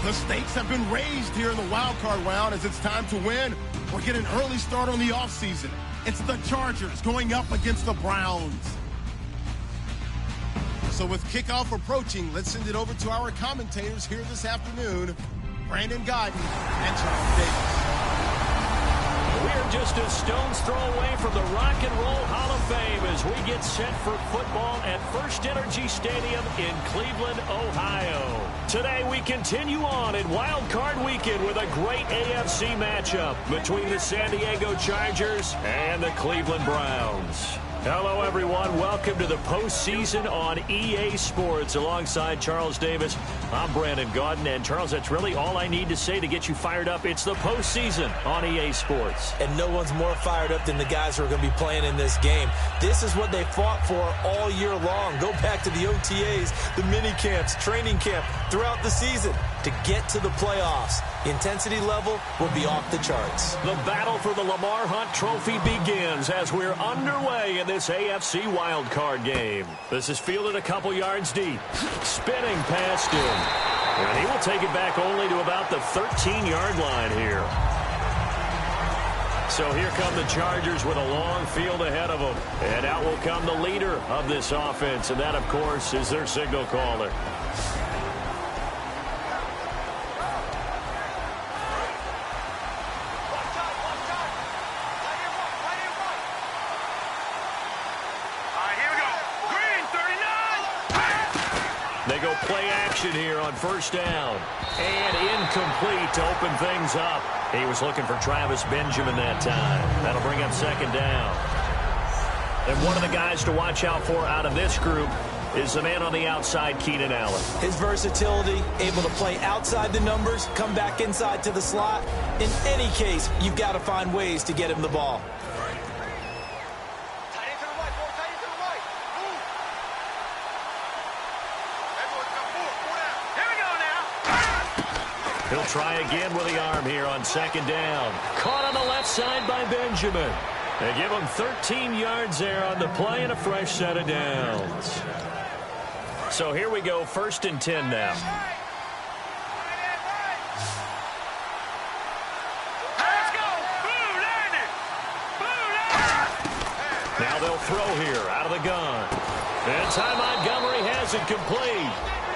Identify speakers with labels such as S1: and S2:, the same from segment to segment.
S1: The stakes have been raised here in the wild card round as it's time to win or get an early start on the offseason. It's the Chargers going up against the Browns. So with kickoff approaching, let's send it over to our commentators here this afternoon, Brandon Gaudin and Charles Davis.
S2: We're just a stone's throw away from the Rock and Roll Hall of Fame as we get set for football at First Energy Stadium in Cleveland, Ohio. Today we continue on in Wild Card Weekend with a great AFC matchup between the San Diego Chargers and the Cleveland Browns. Hello, everyone. Welcome to the postseason on EA Sports. Alongside Charles Davis, I'm Brandon Gaudin. And, Charles, that's really all I need to say to get you fired up. It's the postseason on EA Sports.
S3: And no one's more fired up than the guys who are going to be playing in this game. This is what they fought for all year long. Go back to the OTAs, the mini camps, training camp, throughout the season to get to the playoffs. The intensity level will be off the charts.
S2: The battle for the Lamar Hunt Trophy begins as we're underway in this AFC wildcard game. This is fielded a couple yards deep. Spinning past him. And he will take it back only to about the 13-yard line here. So here come the Chargers with a long field ahead of them. And out will come the leader of this offense. And that, of course, is their signal caller. They go play action here on first down. And incomplete to open things up. He was looking for Travis Benjamin that time. That'll bring up second down. And one of the guys to watch out for out of this group is the man on the outside, Keenan Allen.
S3: His versatility, able to play outside the numbers, come back inside to the slot. In any case, you've got to find ways to get him the ball.
S2: He'll try again with the arm here on second down. Caught on the left side by Benjamin. They give him 13 yards there on the play and a fresh set of downs. So here we go, 1st and 10 now. Now they'll throw here out of the gun. And Ty Montgomery has it complete.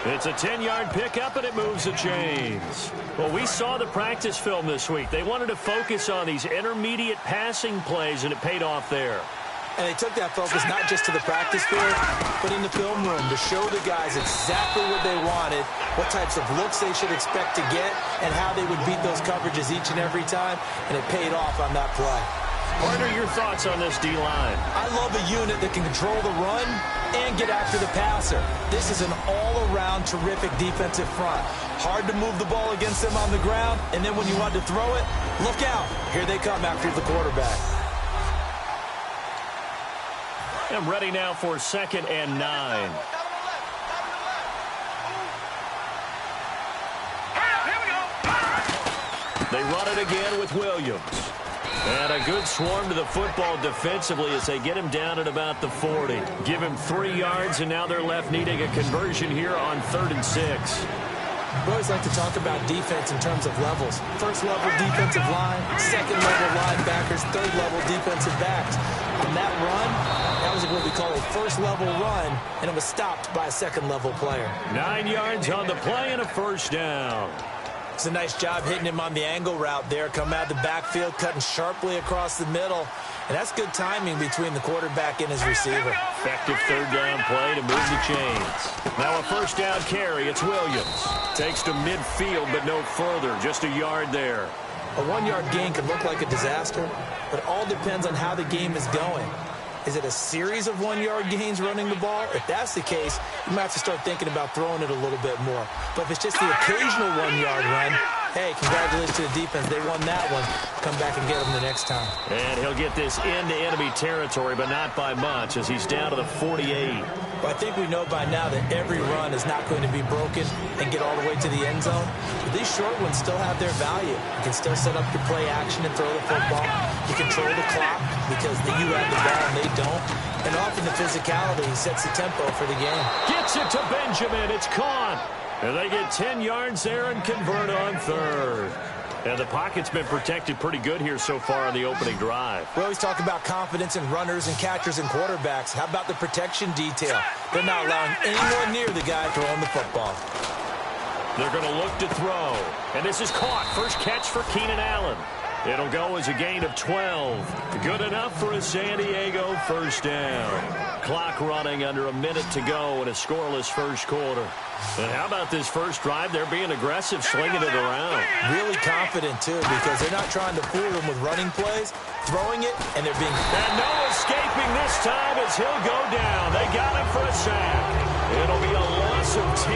S2: It's a 10-yard pickup, and it moves the chains. Well, we saw the practice film this week. They wanted to focus on these intermediate passing plays, and it paid off there.
S3: And they took that focus not just to the practice field, but in the film room to show the guys exactly what they wanted, what types of looks they should expect to get, and how they would beat those coverages each and every time, and it paid off on that play.
S2: What are your thoughts on this D-line?
S3: I love a unit that can control the run and get after the passer. This is an all-around terrific defensive front. Hard to move the ball against them on the ground, and then when you want to throw it, look out. Here they come after the quarterback.
S2: I'm ready now for 2nd and 9. They run it again with Williams. And a good swarm to the football defensively as they get him down at about the 40. Give him 3 yards, and now they're left needing a conversion here on 3rd and 6.
S3: We always like to talk about defense in terms of levels. 1st level defensive line, 2nd level linebackers, 3rd level defensive backs. On that run, that was what we call a 1st level run, and it was stopped by a 2nd level player.
S2: 9 yards on the play and a 1st down.
S3: It's a nice job hitting him on the angle route there. Come out of the backfield, cutting sharply across the middle. And that's good timing between the quarterback and his receiver.
S2: Effective 3rd down play to move the chains. Now a 1st down carry. It's Williams. Takes to midfield, but no further. Just a yard there.
S3: A 1-yard gain can look like a disaster, but it all depends on how the game is going. Is it a series of 1-yard gains running the ball? If that's the case, you might have to start thinking about throwing it a little bit more. But if it's just the occasional 1-yard run, hey, congratulations to the defense. They won that one. Come back and get them the next time.
S2: And he'll get this into enemy territory, but not by much as he's down to the 48.
S3: Well, I think we know by now that every run is not going to be broken and get all the way to the end zone. But these short ones still have their value. You can still set up your play action and throw the football. You control the clock because you have the ball and they don't. And often the physicality sets the tempo for the game.
S2: Gets it to Benjamin. It's caught. And they get 10 yards there and convert on third. And the pocket's been protected pretty good here so far on the opening drive.
S3: We always talk about confidence in runners and catchers and quarterbacks. How about the protection detail? They're not allowing anyone near the guy throwing the football.
S2: They're going to look to throw. And this is caught. First catch for Keenan Allen. It'll go as a gain of 12. Good enough for a San Diego first down. Clock running under a minute to go in a scoreless first quarter. And how about this first drive? They're being aggressive, slinging it around.
S3: Really confident, too, because they're not trying to fool them with running plays, throwing it, and they're being...
S2: And no escaping this time as he'll go down. They got him for a sack. It'll be a loss of 10.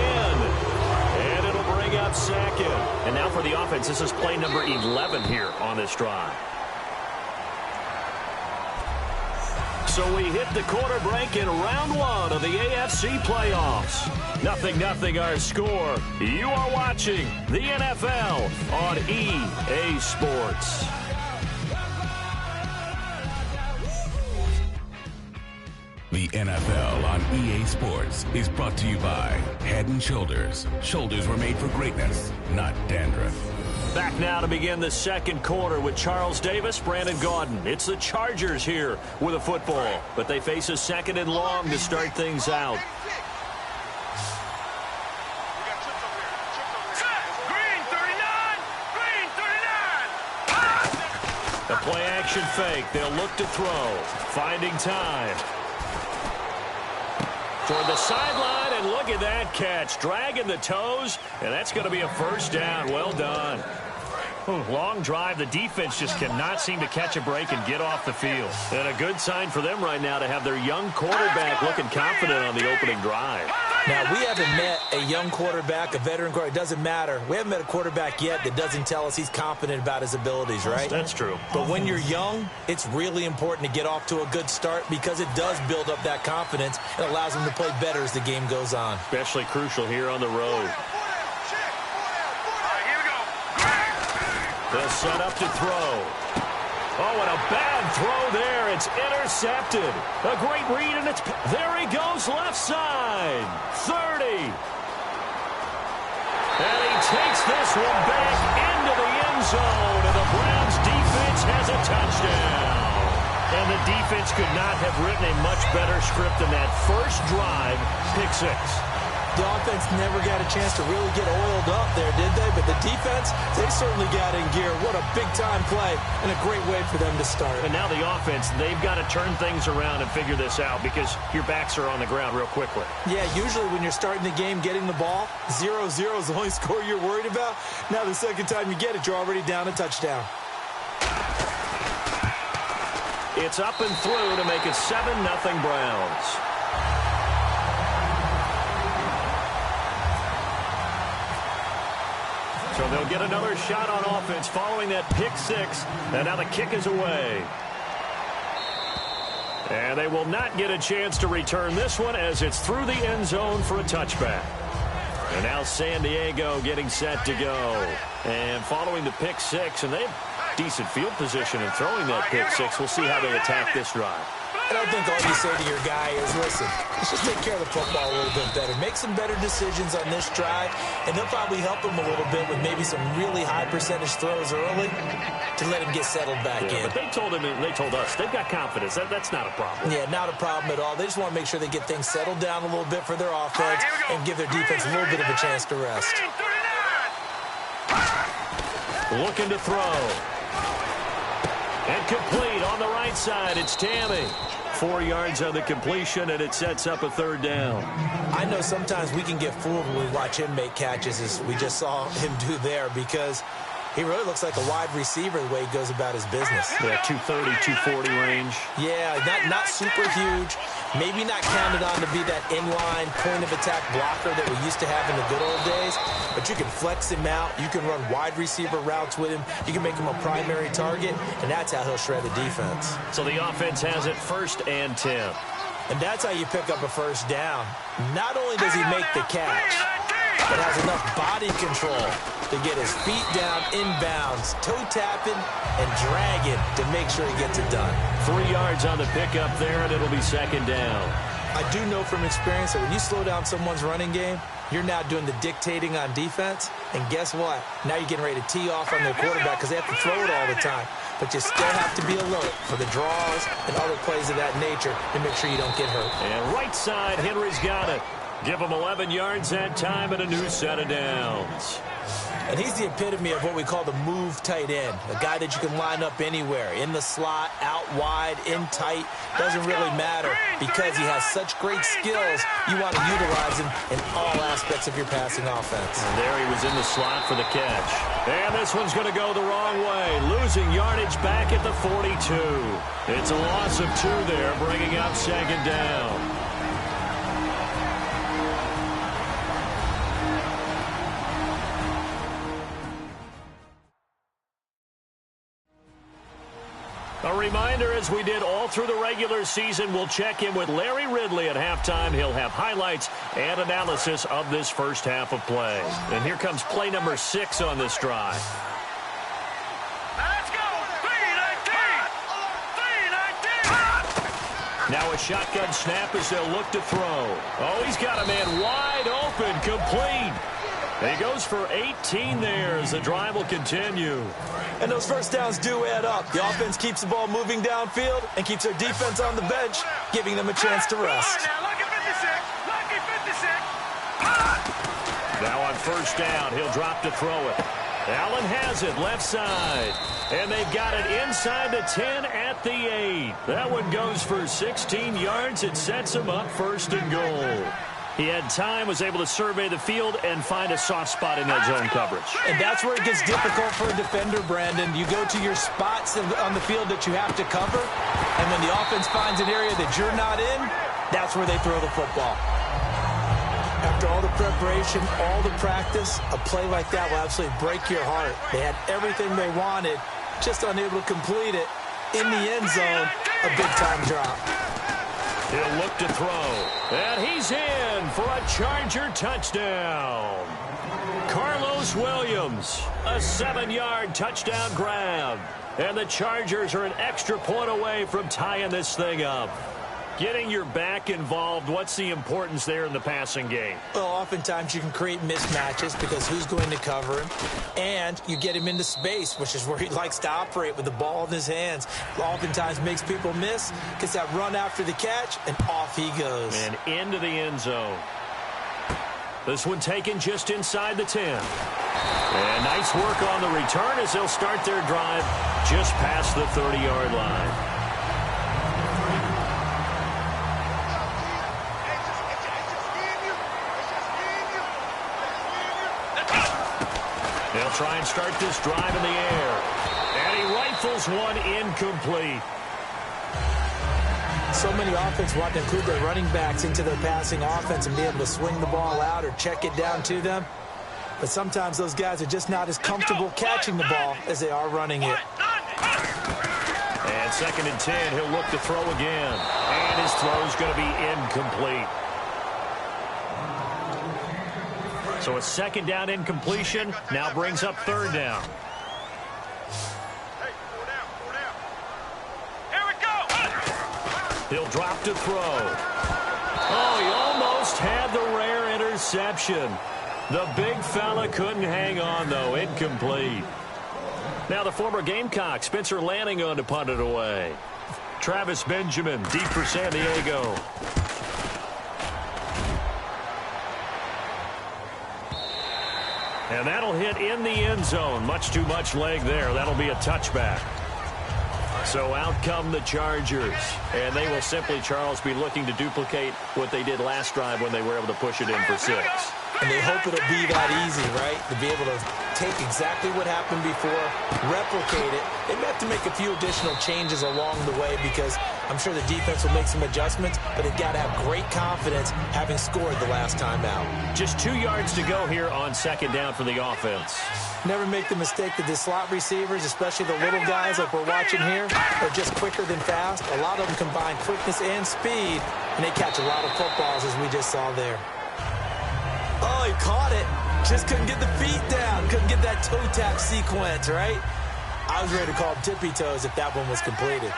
S2: And it'll bring up second. And now for the offense, this is play number 11 here on this drive. So we hit the quarter break in round one of the AFC playoffs. 0-0 our score. You are watching the NFL on EA Sports.
S4: The NFL on EA Sports is brought to you by Head & Shoulders. Shoulders were made for greatness, not dandruff.
S2: Back now to begin the second quarter with Charles Davis, Brandon Gaudin. It's the Chargers here with a football, but they face a second and long to start things out. A play-action fake. They'll look to throw. Finding time. Toward the sideline, and look at that catch. Dragging the toes, and that's going to be a first down. Well done. Long drive. The defense just cannot seem to catch a break and get off the field. And a good sign for them right now to have their young quarterback looking confident on the opening drive.
S3: Now, we haven't met a young quarterback, a veteran quarterback. It doesn't matter. We haven't met a quarterback yet that doesn't tell us he's confident about his abilities, right?
S2: That's true.
S3: But when you're young, it's really important to get off to a good start because it does build up that confidence and allows them to play better as the game goes on.
S2: Especially crucial here on the road. They'll set up to throw. Oh, and a bad throw there. It's intercepted. A great read, and it's... There he goes, left side. 30. And he takes this one back into the end zone, and the Browns defense has a touchdown. And the defense could not have written a much better script than that first drive, pick six.
S3: The offense never got a chance to really get oiled up there, did they? But the defense, they certainly got in gear. What a big-time play and a great way for them to start.
S2: And now the offense, they've got to turn things around and figure this out because your backs are on the ground real quickly.
S3: Yeah, usually when you're starting the game getting the ball, 0-0 is the only score you're worried about. Now the second time you get it, you're already down a touchdown.
S2: It's up and through to make it 7-0 Browns. So they'll get another shot on offense following that pick six. And now the kick is away. And they will not get a chance to return this one as it's through the end zone for a touchback. And now San Diego getting set to go. And following the pick six, and they have decent field position in throwing that pick six. We'll see how they attack this drive.
S3: And I think all you say to your guy is, listen, let's just take care of the football a little bit better. Make some better decisions on this drive, and they'll probably help him a little bit with maybe some really high percentage throws early to let him get settled back in.
S2: But they told him, and they told us, they've got confidence. That's not a problem.
S3: Yeah, not a problem at all. They just want to make sure they get things settled down a little bit for their offense and give their defense a little bit of a chance to rest.
S2: Looking to throw. And complete on the right side. It's Tammy. 4 yards on the completion, and it sets up a third down.
S3: I know sometimes we can get fooled when we watch him make catches, as we just saw him do there, because he really looks like a wide receiver the way he goes about his business.
S2: Yeah, 230, 240 range.
S3: Yeah, not super huge. Maybe not counted on to be that inline point-of-attack blocker that we used to have in the good old days, but you can flex him out. You can run wide receiver routes with him. You can make him a primary target, and that's how he'll shred the defense.
S2: So the offense has it 1st and 10.
S3: And that's how you pick up a first down. Not only does he make the catch, but has enough body control to get his feet down inbounds, toe tapping and dragging to make sure he gets it done.
S2: 3 yards on the pickup there, and it'll be second down.
S3: I do know from experience that when you slow down someone's running game, you're now doing the dictating on defense. And guess what? Now you're getting ready to tee off on their quarterback because they have to throw it all the time. But you still have to be alert for the draws and other plays of that nature to make sure you don't get hurt.
S2: And right side, Henry's got it. Give him 11 yards that time and a new set of downs.
S3: And he's the epitome of what we call the move tight end, a guy that you can line up anywhere, in the slot, out wide, in tight, doesn't really matter because he has such great skills. You want to utilize him in all aspects of your passing offense.
S2: And there he was in the slot for the catch. And this one's going to go the wrong way, losing yardage back at the 42. It's a loss of 2 there, bringing up second down. A reminder, as we did all through the regular season, we'll check in with Larry Ridley at halftime. He'll have highlights and analysis of this first half of play. And here comes play number 6 on this drive.
S5: Let's go! 3-19!
S2: Now a shotgun snap as they'll look to throw. Oh, he's got a man wide open, complete. He goes for 18 there as the drive will continue.
S3: And those first downs do add up. The offense keeps the ball moving downfield and keeps their defense on the bench, giving them a chance to rest.
S2: Now on first down, he'll drop to throw it. Allen has it left side. And they've got it inside the 10 at the 8. That one goes for 16 yards. It sets him up first and goal. He had time, was able to survey the field and find a soft spot in that zone coverage.
S3: And that's where it gets difficult for a defender, Brandon. You go to your spots on the field that you have to cover, and when the offense finds an area that you're not in, that's where they throw the football. After all the preparation, all the practice, a play like that will absolutely break your heart. They had everything they wanted, just unable to complete it. In the end zone, a big-time drop.
S2: He'll look to throw. And he's in for a Charger touchdown. Carlos Williams, a 7-yard touchdown grab. And the Chargers are an extra point away from tying this thing up. Getting your back involved, what's the importance there in the passing game?
S3: Well, oftentimes you can create mismatches because who's going to cover him? And you get him into space, which is where he likes to operate with the ball in his hands. Oftentimes makes people miss, gets that run after the catch, and off he goes.
S2: And into the end zone. This one taken just inside the 10. And nice work on the return as they'll start their drive just past the 30-yard line. They'll try and start this drive in the air. And he rifles one incomplete.
S3: So many offenses want to include their running backs into their passing offense and be able to swing the ball out or check it down to them. But sometimes those guys are just not as comfortable catching the ball as they are running it.
S2: And 2nd and 10, he'll look to throw again. And his throw's going to be incomplete. So a 2nd down incompletion now brings up 3rd down.
S5: Here we go.
S2: He'll drop to throw. Oh, he almost had the rare interception. The big fella couldn't hang on, though. Incomplete. Now the former Gamecock, Spencer Lanning, on to punt it away. Travis Benjamin, deep for San Diego. And that'll hit in the end zone. Much too much leg there. That'll be a touchback. So out come the Chargers. And they will simply, Charles, be looking to duplicate what they did last drive when they were able to push it in for 6.
S3: And they hope it'll be that easy, right? To be able to take exactly what happened before, replicate it. They may have to make a few additional changes along the way because I'm sure the defense will make some adjustments, but they've got to have great confidence having scored the last time out.
S2: Just 2 yards to go here on 2nd down for the offense.
S3: Never make the mistake that the slot receivers, especially the little guys like we're watching here, are just quicker than fast. A lot of them combine quickness and speed, and they catch a lot of footballs as we just saw there. Oh, he caught it. Just couldn't get the feet down. Couldn't get that toe tap sequence, right? I was ready to call tippy toes if that one was completed.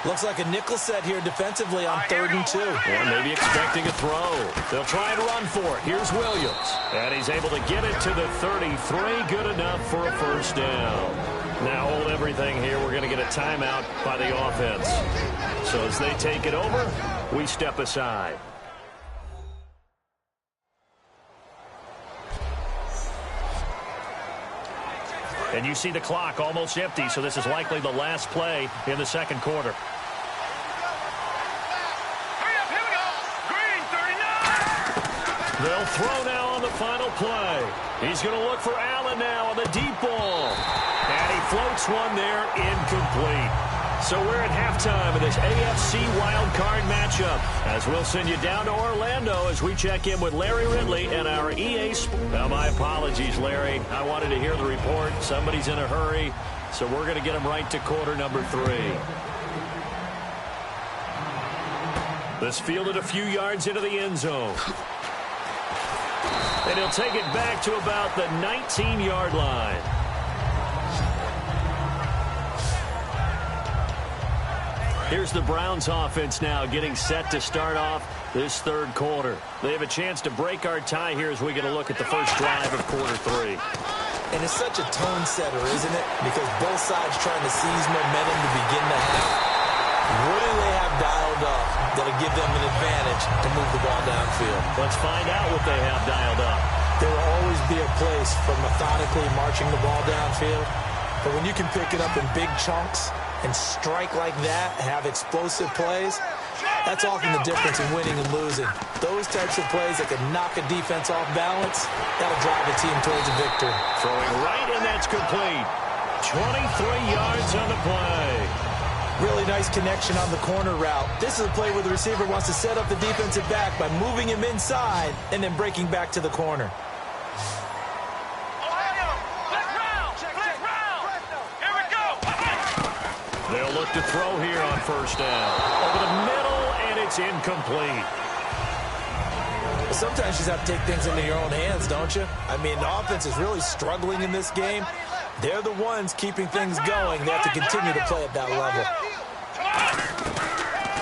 S3: Looks like a nickel set here defensively on 3rd and 2.
S2: And maybe expecting a throw. They'll try and run for it. Here's Williams. And he's able to get it to the 33. Good enough for a first down. Now hold everything here. We're going to get a timeout by the offense. So as they take it over, we step aside. And you see the clock almost empty, so this is likely the last play in the second quarter. They'll throw now on the final play. He's going to look for Allen now on the deep ball. And he floats one there, incomplete. So we're at halftime of this AFC wildcard matchup as we'll send you down to Orlando as we check in with Larry Ridley and our EA Sports. Now, my apologies, Larry. I wanted to hear the report. Somebody's in a hurry, so we're going to get him right to quarter number 3. This fielded a few yards into the end zone. And he'll take it back to about the 19-yard line. Here's the Browns offense now getting set to start off this third quarter. They have a chance to break our tie here as we get a look at the first drive of quarter 3.
S3: And it's such a tone setter, isn't it? Because both sides trying to seize momentum to begin the half. What do they have dialed up that'll give them an advantage to move the ball downfield?
S2: Let's find out what they have dialed up.
S3: There will always be a place for methodically marching the ball downfield. But when you can pick it up in big chunks and strike like that, have explosive plays, that's often the difference in winning and losing. Those types of plays that can knock a defense off balance, that'll drive a team towards a victory.
S2: Throwing right, and that's complete. 23 yards on the play.
S3: Really nice connection on the corner route. This is a play where the receiver wants to set up the defensive back by moving him inside and then breaking back to the corner.
S2: They'll look to throw here on first down. Over the middle, and it's incomplete.
S3: Sometimes you just have to take things into your own hands, don't you? I mean, the offense is really struggling in this game. They're the ones keeping things going. They have to continue to play at that level.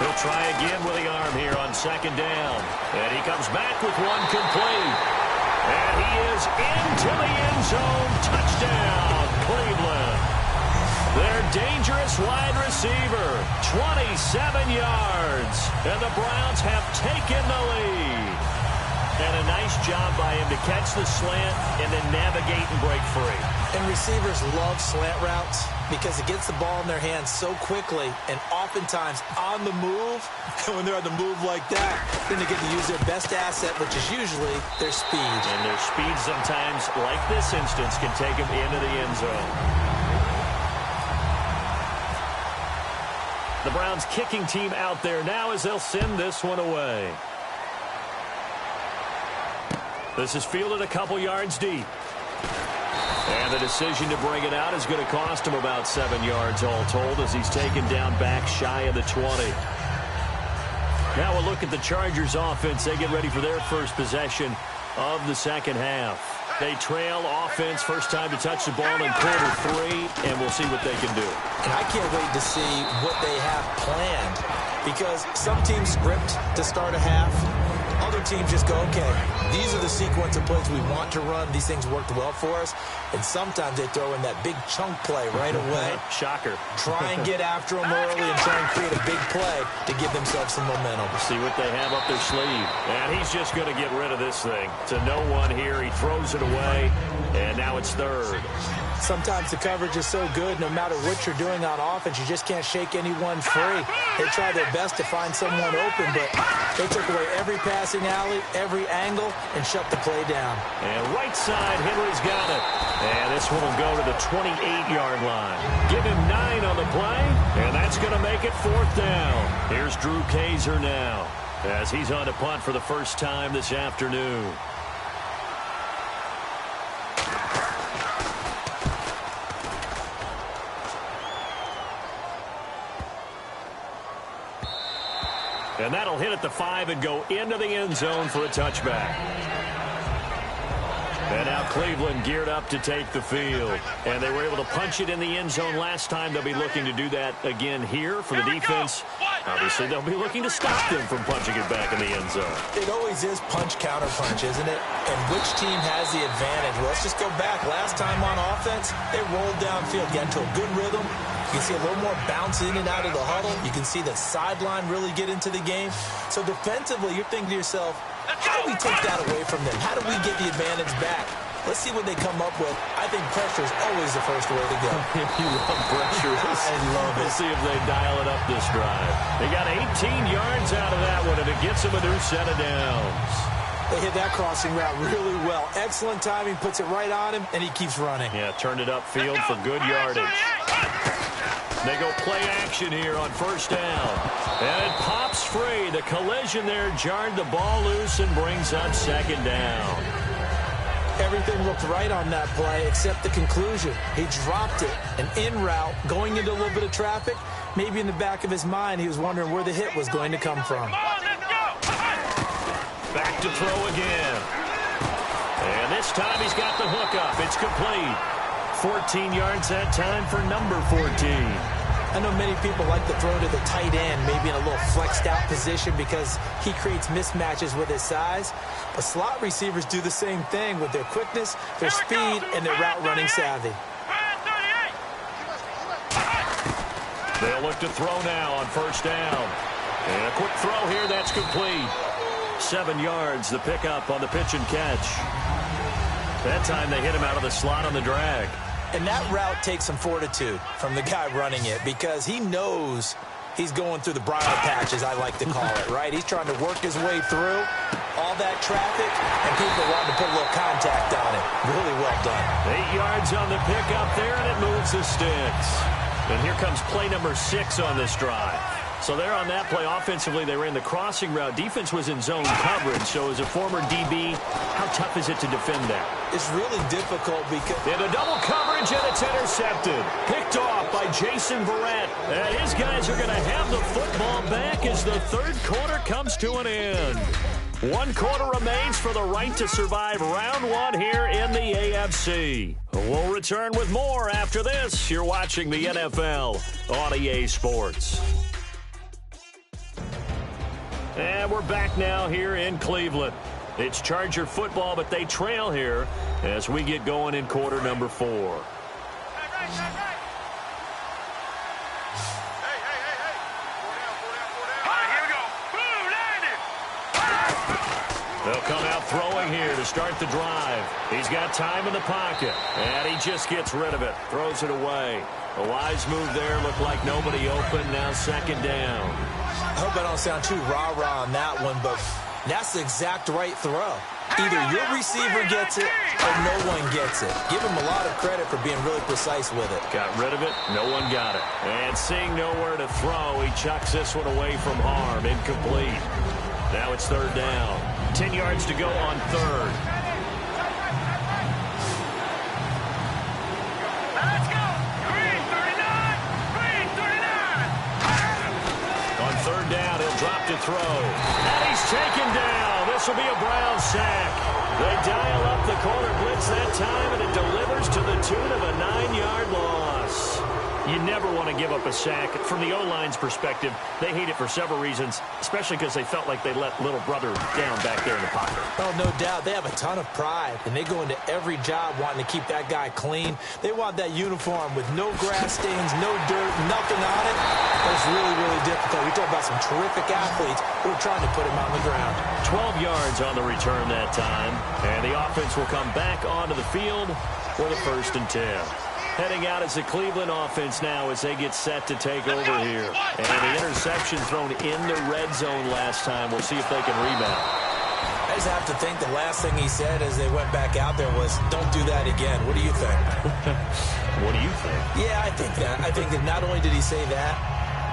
S2: He'll try again with the arm here on second down. And he comes back with one complete. And he is into the end zone. Touchdown, Cleveland. Their dangerous wide receiver, 27 yards. And the Browns have taken the lead. And a nice job by him to catch the slant and then navigate and break free.
S3: And receivers love slant routes because it gets the ball in their hands so quickly and oftentimes on the move. And when they're on the move like that, then they get to use their best asset, which is usually their speed.
S2: And their speed sometimes, like this instance, can take them into the end zone. The Browns kicking team out there now as they'll send this one away. This is fielded a couple yards deep. And the decision to bring it out is going to cost him about 7 yards all told as he's taken down back shy of the 20. Now we'll look at the Chargers offense. They get ready for their first possession of the second half. They trail offense, first time to touch the ball in quarter 3, and we'll see what they can do.
S3: And I can't wait to see what they have planned because some teams script to start a half. Other teams just go, okay, these are the sequence of plays we want to run. These things worked well for us. And sometimes they throw in that big chunk play right away.
S2: Shocker.
S3: Try and get after them early and try and create a big play to give themselves some momentum.
S2: See what they have up their sleeve. And he's just going to get rid of this thing. To no one here. He throws it away. And now it's third.
S3: Sometimes the coverage is so good, no matter what you're doing on offense, you just can't shake anyone free. They try their best to find someone open, but they took away every passing alley, every angle, and shut the play down.
S2: And right side, Henry's got it. And this one will go to the 28-yard line. Give him 9 on the play, and that's going to make it fourth down. Here's Drew Kaiser now as he's on to punt for the first time this afternoon. And that'll hit at the 5 and go into the end zone for a touchback. And now Cleveland geared up to take the field. And they were able to punch it in the end zone last time. They'll be looking to do that again here for the defense. Obviously, they'll be looking to stop them from punching it back in the end zone.
S3: It always is punch, counter punch, isn't it? And which team has the advantage? Well, let's just go back. Last time on offense, they rolled downfield, got into a good rhythm. You can see a little more bounce in and out of the huddle. You can see the sideline really get into the game. So defensively, you're thinking to yourself, how do we take that away from them? How do we get the advantage back? Let's see what they come up with. I think pressure is always the first way to go.
S2: You love pressure.
S3: I love it.
S2: We'll see if they dial it up this drive. They got 18 yards out of that one, and it gets them a new set of downs.
S3: They hit that crossing route really well. Excellent timing, puts it right on him, and he keeps running.
S2: Yeah, turned it upfield for good yardage. They go play action here on first down. And it pops free. The collision there jarred the ball loose and brings up second down.
S3: Everything looked right on that play except the conclusion. He dropped it. An in route, going into a little bit of traffic. Maybe in the back of his mind, he was wondering where the hit was going to come from.
S2: Back to throw again. And this time he's got the hook up. It's complete. 14 yards that time for number 14.
S3: I know many people like to throw to the tight end, maybe in a little flexed out position because he creates mismatches with his size. But slot receivers do the same thing with their quickness, their speed, and their route running savvy.
S2: They'll look to throw now on first down. And a quick throw here, that's complete. 7 yards, the pickup on the pitch and catch. That time they hit him out of the slot on the drag.
S3: And that route takes some fortitude from the guy running it because he knows he's going through the briar patch, as I like to call it, right? He's trying to work his way through all that traffic, and people wanting to put a little contact on it. Really well done.
S2: 8 yards on the pickup there, and it moves the sticks. And here comes play number 6 on this drive. So there on that play, offensively, they ran the crossing route. Defense was in zone coverage. So as a former DB, how tough is it to defend that?
S3: It's really difficult because...
S2: Into double coverage, and it's intercepted. Picked off by Jason Verrett. And his guys are going to have the football back as the third quarter comes to an end. 1 quarter remains for the right to survive round 1 here in the AFC. We'll return with more after this. You're watching the NFL on EA Sports. And we're back now here in Cleveland. It's Charger football, but they trail here as we get going in quarter number 4. They'll come out throwing here to start the drive. He's got time in the pocket, and he just gets rid of it, throws it away. A wise move there, looked like nobody open, now second down.
S3: I hope I don't sound too rah-rah on that one, but that's the exact right throw. Either your receiver gets it or no one gets it. Give him a lot of credit for being really precise with it.
S2: Got rid of it, no one got it. And seeing nowhere to throw, he chucks this one away from harm, incomplete. Now it's third down. 10 yards to go on third.
S5: Let's go! Green 39! Green 39!
S2: On third down, he'll drop to throw. And he's taken down. This will be a Brown sack. They dial up the corner blitz that time, and it delivers to the tune of a 9-yard loss. You never want to give up a sack. From the O-line's perspective, they hate it for several reasons, especially because they felt like they let little brother down back there in the pocket.
S3: Oh, no doubt. They have a ton of pride, and they go into every job wanting to keep that guy clean. They want that uniform with no grass stains, no dirt, nothing on it. That's really, really difficult. We talk about some terrific athletes who are trying to put him on the ground.
S2: 12 yards on the return that time, and the offense will come back onto the field for the 1st and 10. Heading out as the Cleveland offense now as they get set to take over here. And the interception thrown in the red zone last time. We'll see if they can rebound.
S3: I just have to think the last thing he said as they went back out there was, don't do that again. What do you think?
S2: What do you think?
S3: Yeah, I think that. I think that not only did he say that,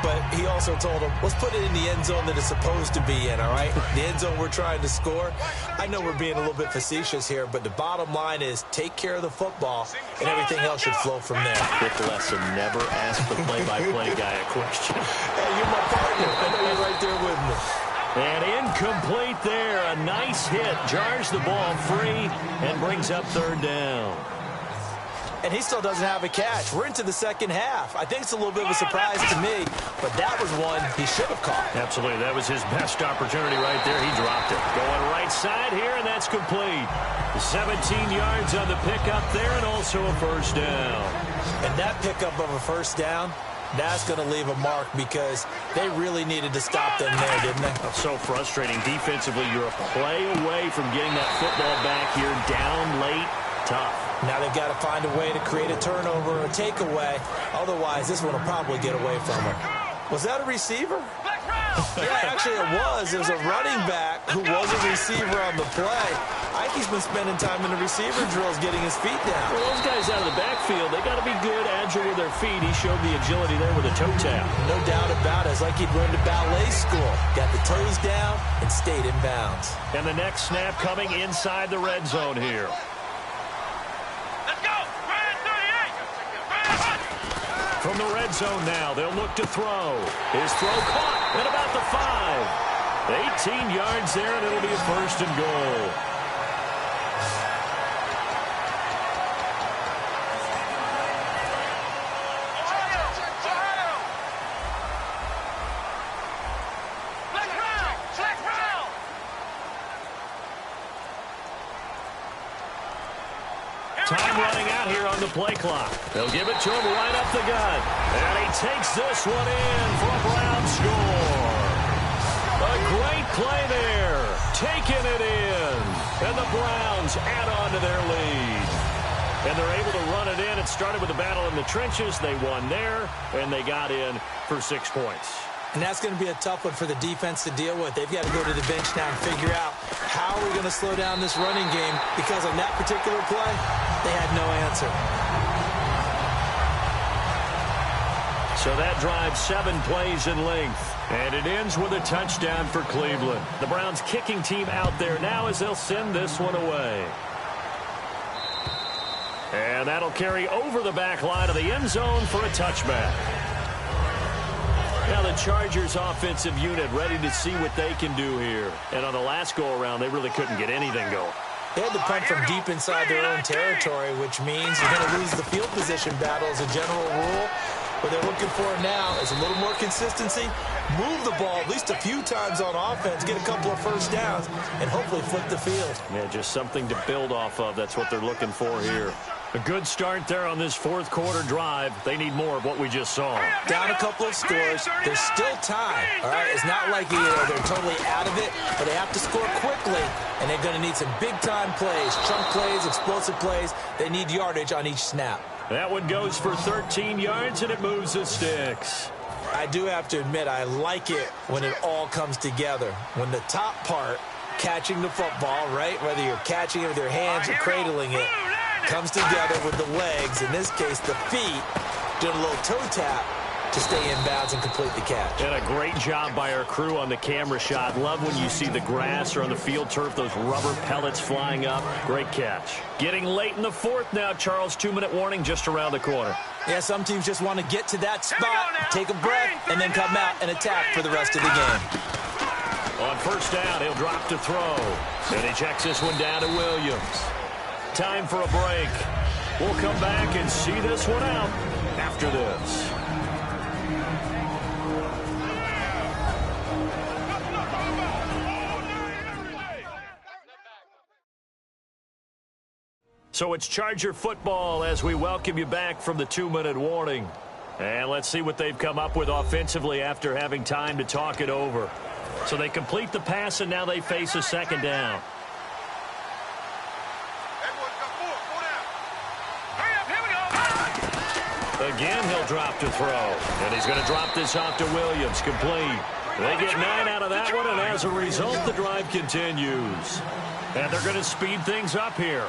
S3: but he also told him, let's put it in the end zone that it's supposed to be in, all right? The end zone we're trying to score. I know we're being a little bit facetious here, but the bottom line is take care of the football, and everything else should flow from there.
S2: Quick lesson, never ask the play-by-play guy a question.
S3: Hey, you're my partner. I know you're right there with me.
S2: And incomplete there. A nice hit. Jars the ball free and brings up third down.
S3: And he still doesn't have a catch. We're into the second half. I think it's a little bit of a surprise to me, but that was one he should have caught.
S2: Absolutely. That was his best opportunity right there. He dropped it. Going right side here, and that's complete. 17 yards on the pickup there, and also a first down.
S3: And that pickup of a first down, that's going to leave a mark because they really needed to stop them there, didn't they?
S2: That's so frustrating. Defensively, you're a play away from getting that football back here. Down late, tough.
S3: Now they've got to find a way to create a turnover or a takeaway. Otherwise, this one will probably get away from them. Was that a receiver? Yeah, actually it was. It was a running back who was a receiver on the play. I think he's been spending time in the receiver drills getting his feet down.
S2: Well, those guys out of the backfield, they got to be good, agile with their feet. He showed the agility there with a toe tap.
S3: No doubt about it. It's like he'd run to ballet school. Got the toes down and stayed in bounds.
S2: And the next snap coming inside the red zone here. From the red zone now, they'll look to throw. His throw caught at about the 5. 18 yards there, and it'll be a first and goal. Time running out here on the play clock. They'll give it to him right up the gut. And he takes this one in for a Brown score. A great play there. Taking it in. And the Browns add on to their lead. And they're able to run it in. It started with a battle in the trenches. They won there, and they got in for 6 points.
S3: And that's going to be a tough one for the defense to deal with. They've got to go to the bench now and figure out how are we going to slow down this running game, because on that particular play, they had no answer.
S2: So that drives 7 plays in length, and it ends with a touchdown for Cleveland. The Browns kicking team out there now as they'll send this one away. And that'll carry over the back line of the end zone for a touchback. Now the Chargers offensive unit ready to see what they can do here. And on the last go-around, they really couldn't get anything going.
S3: They had to punt from deep inside their own territory, which means you're going to lose the field position battle as a general rule. What they're looking for now is a little more consistency, move the ball at least a few times on offense, get a couple of first downs, and hopefully flip the field.
S2: Yeah, just something to build off of. That's what they're looking for here. A good start there on this fourth quarter drive. They need more of what we just saw.
S3: Down a couple of scores. There's still time. All right, it's not like they're totally out of it, but they have to score quickly, and they're going to need some big-time plays, chunk plays, explosive plays. They need yardage on each snap.
S2: That one goes for 13 yards, and it moves the sticks.
S3: I do have to admit, I like it when it all comes together. When the top part, catching the football, right, whether you're catching it with your hands or cradling it, comes together with the legs, in this case the feet, doing a little toe tap to stay in bounds and complete the catch.
S2: And a great job by our crew on the camera shot. Love when you see the grass or on the field turf, those rubber pellets flying up. Great catch. Getting late in the fourth now, Charles. 2-minute warning just around the corner.
S3: Yeah, some teams just want to get to that spot, take a breath, and then come out and attack for the rest of the game.
S2: On first down, he'll drop to throw. And he checks this one down to Williams. Time for a break. We'll come back and see this one out after this. So it's Charger football as we welcome you back from the 2-minute warning. And let's see what they've come up with offensively after having time to talk it over. So they complete the pass, and now they face a second down. Again, he'll drop to throw. And he's going to drop this off to Williams. Complete. They get 9 out of that one, and as a result, the drive continues. And they're going to speed things up here.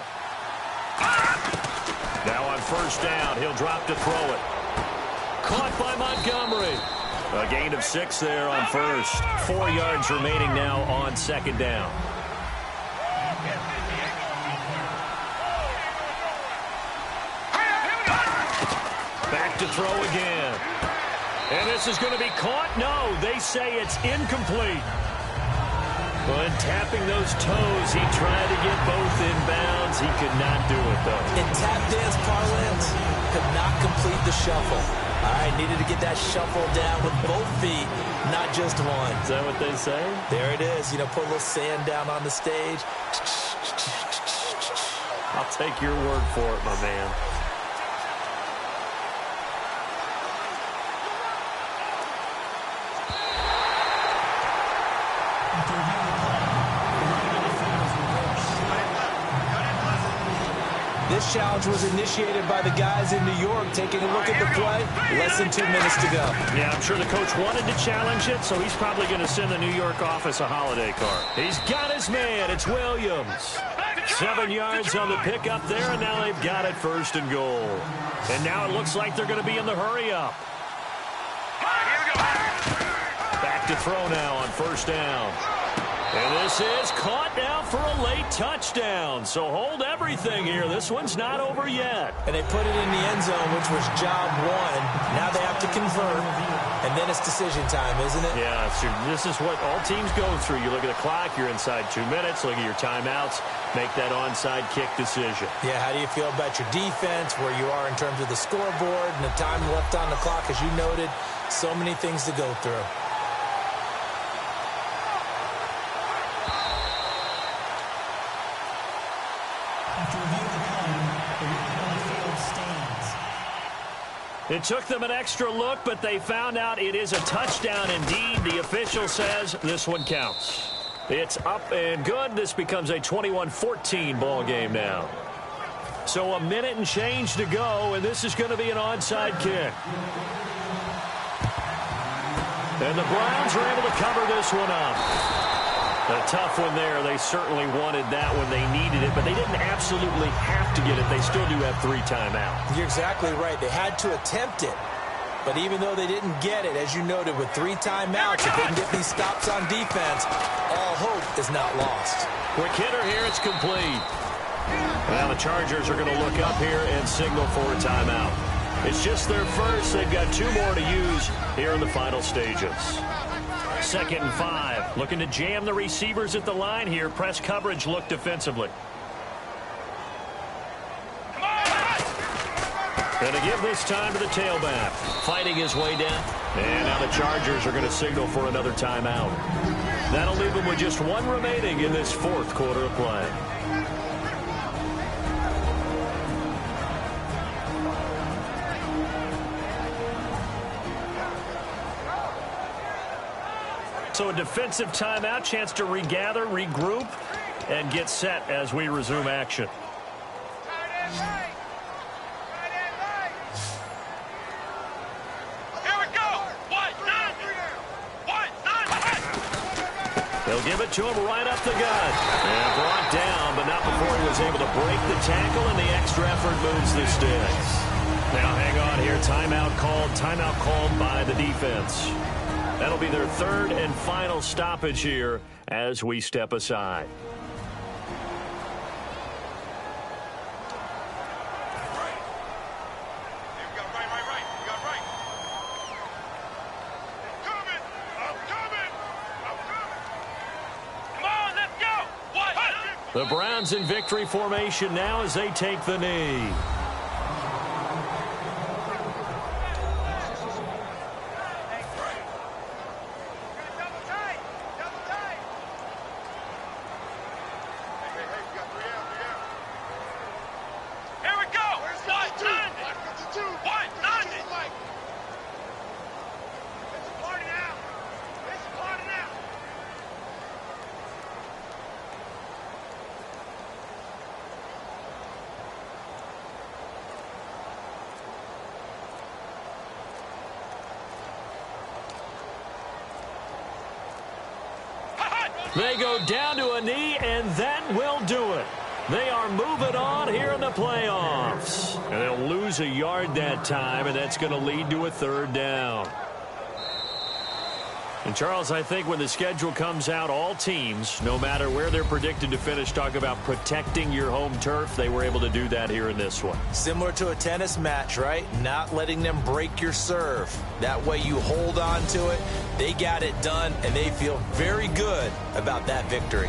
S2: Now on first down, he'll drop to throw it. Caught by Montgomery. A gain of 6 there on first. 4 yards remaining now on second down. Back to throw again. And this is going to be caught. No, they say it's incomplete. When tapping those toes, he tried to get both in bounds. He could not do it, though.
S3: In tap dance parlance, could not complete the shuffle. All right, needed to get that shuffle down with both feet, not just one.
S2: Is that what they say?
S3: There it is. You know, put a little sand down on the stage.
S2: I'll take your word for it, my man.
S3: This challenge was initiated by the guys in New York. Taking a look at the play, less than 2 minutes to go.
S2: Yeah, I'm sure the coach wanted to challenge it, so he's probably going to send the New York office a holiday card. He's got his man. It's Williams. 7 yards on the pickup there, and now they've got it 1st and goal. And now it looks like they're going to be in the hurry-up. Back to throw now on 1st down. And this is caught now for a late touchdown. So hold everything here. This one's not over yet.
S3: And they put it in the end zone, which was job 1. Now they have to convert. And then it's decision time, isn't it?
S2: Yeah, this is what all teams go through. You look at the clock, you're inside 2 minutes. Look at your timeouts. Make that onside kick decision.
S3: Yeah, how do you feel about your defense, where you are in terms of the scoreboard, and the time left on the clock, as you noted. So many things to go through.
S2: It took them an extra look, but they found out it is a touchdown indeed. The official says this one counts. It's up and good. This becomes a 21-14 ball game now. So a minute and change to go, and this is going to be an onside kick. And the Browns are able to cover this one up. A tough one there. They certainly wanted that when they needed it, but they didn't absolutely have to get it. They still do have 3 timeouts.
S3: You're exactly right. They had to attempt it. But even though they didn't get it, as you noted, with 3 timeouts, if they can get these stops on defense, all hope is not lost.
S2: Quick hitter here. It's complete. Now the Chargers are going to look up here and signal for a timeout. It's just their first. They've got 2 more to use here in the final stages. 2nd and 5. Looking to jam the receivers at the line here. Press coverage look defensively. Going to give this time to the tailback. Fighting his way down. And now the Chargers are going to signal for another timeout. That'll leave them with just 1 remaining in this 4th quarter of play. So a defensive timeout, chance to regather, regroup, and get set as we resume action.
S5: Here we go.
S2: They'll give it to him right up the gut. And brought down, but not before he was able to break the tackle, and the extra effort moves the sticks. Now hang on here. Timeout called by the defense. That'll be their 3rd and final stoppage here as we step aside. The Browns in victory formation now as they take the knee. They go down to a knee, and that will do it. They are moving on here in the playoffs. And they'll lose a yard that time, and that's going to lead to a 3rd down. And, Charles, I think when the schedule comes out, all teams, no matter where they're predicted to finish, talk about protecting your home turf. They were able to do that here in this one.
S3: Similar to a tennis match, right? Not letting them break your serve. That way you hold on to it. They got it done, and they feel very good about that victory.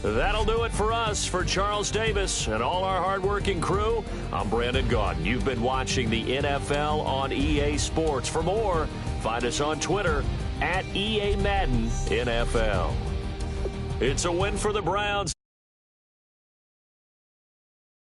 S2: That'll do it for us. For Charles Davis and all our hardworking crew, I'm Brandon Gaudin. You've been watching the NFL on EA Sports. For more, find us on Twitter @EA Madden NFL. It's a win for the Browns.